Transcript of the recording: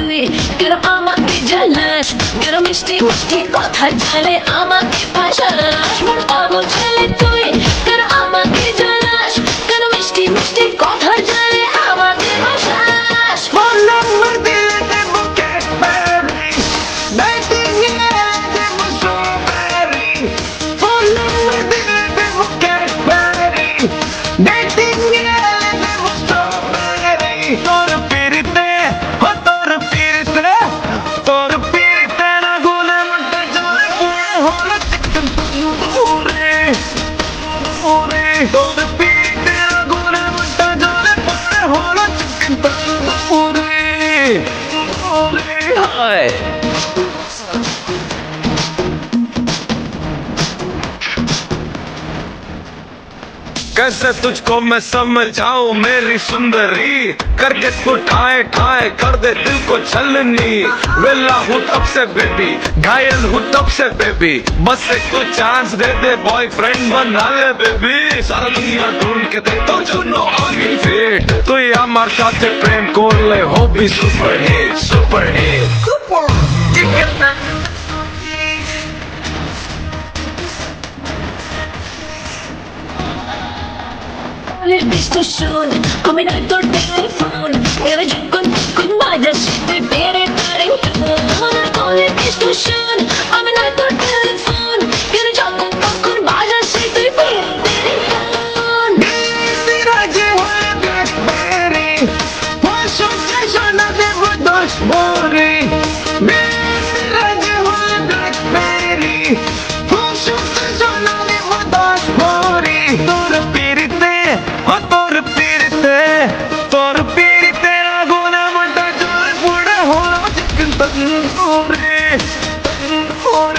তুই কেন আমাকে জ্বালাস, কেন মিষ্টি মিষ্টি কথা ঝালে আমাকে ভাসাস, মন পাগল ছেলে তুই কেন আমাকে জ্বালাস, কেন মিষ্টি মিষ্টি কথা ঝালে আমাকে ভাসাস। ফোন নম্বর দিলে দেবো ক্যাডবেরি, ডেটিং এ দেবো স্ট্রবেরি। ফোন নম্বর দিলে দেবো ক্যাডবেরি, ডেটিং এ দেবো স্ট্রবেরি। তোর পিরিতে ও তোর পিরিতে, তোর পিরিতে না গুনে মুটে জলে পুড়ে হলো চিকেন তন্দুরি। ওরে তোর পিরিতে না গুনে মুটে জলে পুড়ে হলো চিকেন তন্দুরি। ওরে হায় कैसे तुझको मैं समझाऊं मेरी सुंदरी, करके तू ठाए ठाए कर दे दिल को छलनी। वेला हूँ तब से बेबी, घायल हूँ तब से बेबी, बस एक तू चांस दे दे बॉयफ्रेंड बना ले बेबी। सारा दुनिया ढूंढ के दे तो चुनो आगे फिट, तू আমার সাথে প্রেম করলে হবি super hit super hit. Visto schon, come dal tuo telefono, era già con maglia se ti bere tarettone. Come visto schon, come dal tuo telefono, era già con maglia se ti bere tarettone. Raje hoye blackberry, posso sono devo dashboardi. Raje hoye blackberry, posso sono devo dashboardi. তোর পিরিতে ও তোর পিরিতে, তোর পিরিতে আগুনে মোটা জল পুড়ে হলো chicken tandoori. তোর